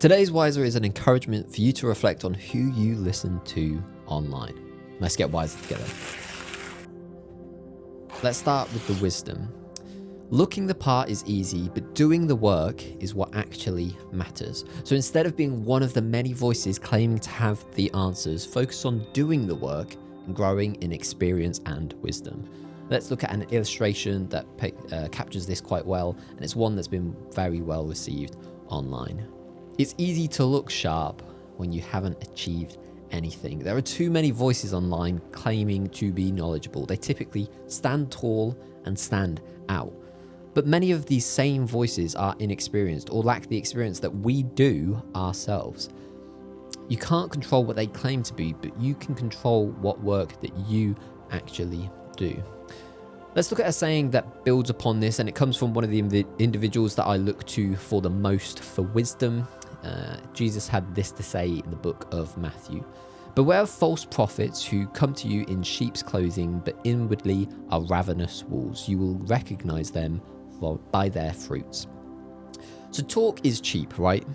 Today's Wiser is an encouragement for you to reflect on who you listen to online. Let's get wiser together. Let's start with the wisdom. Looking the part is easy, but doing the work is what actually matters. So instead of being one of the many voices claiming to have the answers, focus on doing the work and growing in experience and wisdom. Let's look at an illustration that captures this quite well, and it's one that's been very well received online. It's easy to look sharp when you haven't achieved anything. There are too many voices online claiming to be knowledgeable. They typically stand tall and stand out. But many of these same voices are inexperienced or lack the experience that we do ourselves. You can't control what they claim to be, but you can control what work that you actually do. Let's look at a saying that builds upon this, and it comes from one of the individuals that I look to for the most for wisdom. Jesus had this to say in the book of Matthew. Beware of false prophets who come to you in sheep's clothing, but inwardly are ravenous wolves. You will recognize them by their fruits. So talk is cheap, right?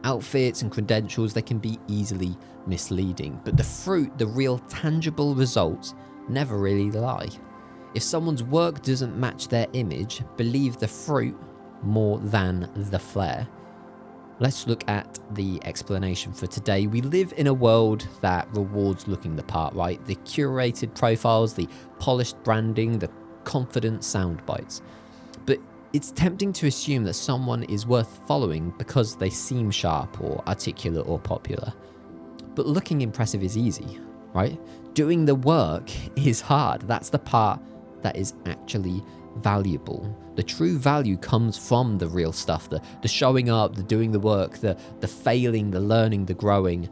Outfits and credentials, they can be easily misleading, but the fruit, the real tangible results, never really lie. If someone's work doesn't match their image, believe the fruit more than the flair. Let's look at the explanation for today. We live in a world that rewards looking the part, right? The curated profiles, the polished branding, the confident sound bites. But it's tempting to assume that someone is worth following because they seem sharp or articulate or popular. But looking impressive is easy, right? Doing the work is hard. That's the part that is actually valuable. The true value comes from the real stuff, the showing up, the doing the work, the failing, the learning, the growing.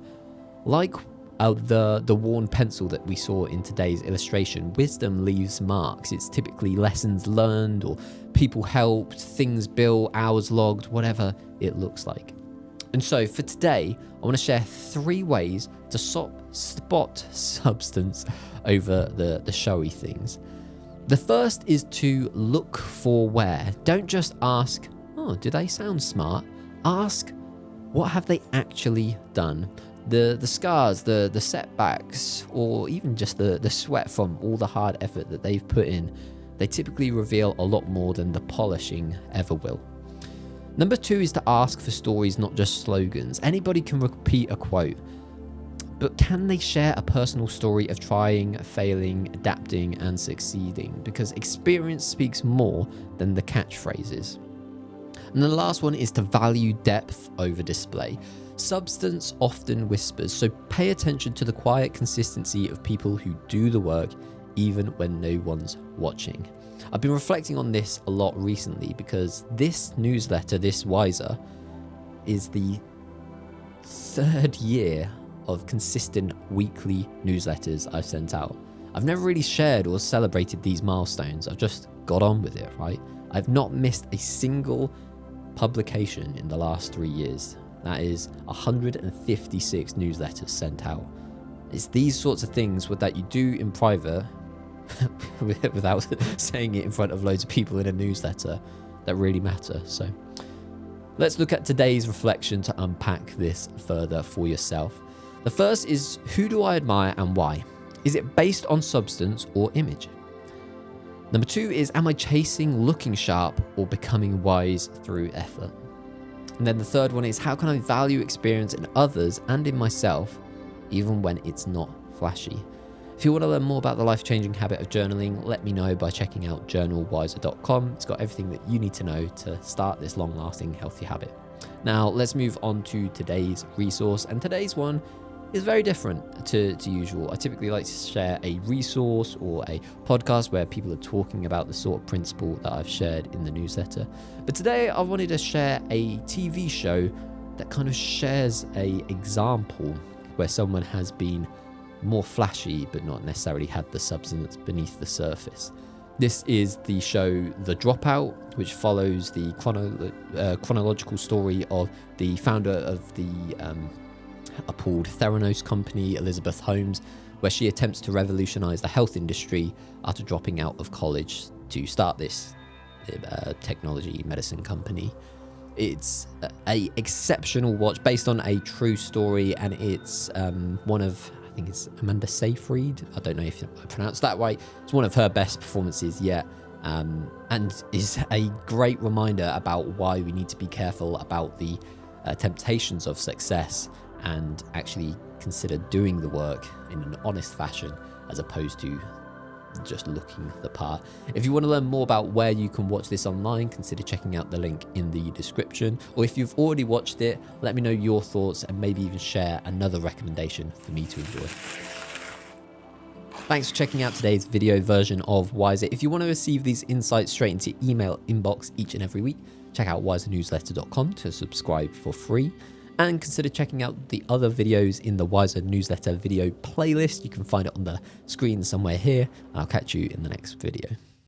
Like the worn pencil that we saw in today's illustration, wisdom leaves marks. It's typically lessons learned or people helped, things built, hours logged, whatever it looks like. And so for today, I want to share 3 ways to spot substance over the showy things. The first is to look for where. Don't just ask, oh, do they sound smart? Ask, what have they actually done? The scars, the setbacks, or even just the sweat from all the hard effort that they've put in, they typically reveal a lot more than the polishing ever will. Number 2 is to ask for stories, not just slogans. Anybody can repeat a quote, but can they share a personal story of trying, failing, adapting, and succeeding? Because experience speaks more than the catchphrases. And the last one is to value depth over display. Substance often whispers, so pay attention to the quiet consistency of people who do the work even when no one's watching. I've been reflecting on this a lot recently because this newsletter, this Wiser, is the 3rd year of consistent weekly newsletters I've sent out. I've never really shared or celebrated these milestones. I've just got on with it, right? I've not missed a single publication in the last 3 years. That is 156 newsletters sent out. It's these sorts of things that you do in private without saying it in front of loads of people in a newsletter that really matter. So let's look at today's reflection to unpack this further for yourself. The first is, who do I admire and why? Is it based on substance or image? Number 2 is, am I chasing looking sharp or becoming wise through effort? And then the third one is, how can I value experience in others and in myself, even when it's not flashy? If you want to learn more about the life-changing habit of journaling, let me know by checking out journalwiser.com. It's got everything that you need to know to start this long-lasting, healthy habit. Now, let's move on to today's resource. And today's one is very different to usual. I typically like to share a resource or a podcast where people are talking about the sort of principle that I've shared in the newsletter. But today I wanted to share a TV show that kind of shares an example where someone has been more flashy but not necessarily had the substance beneath the surface. This is the show The Dropout, which follows the chronological story of the founder of the appalled Theranos company, Elizabeth Holmes, where she attempts to revolutionize the health industry after dropping out of college to start this technology medicine company. It's a exceptional watch based on a true story, and it's one of, I think it's Amanda Seyfried. I don't know if I pronounced that right. It's one of her best performances yet, and is a great reminder about why we need to be careful about the temptations of success and actually consider doing the work in an honest fashion as opposed to just looking the part. If you want to learn more about where you can watch this online, consider checking out the link in the description. Or if you've already watched it, let me know your thoughts and maybe even share another recommendation for me to enjoy. Thanks for checking out today's video version of Wiser. If you want to receive these insights straight into your email inbox each and every week, check out wisernewsletter.com to subscribe for free. And consider checking out the other videos in the Wiser newsletter video playlist. You can find it on the screen somewhere here. I'll catch you in the next video.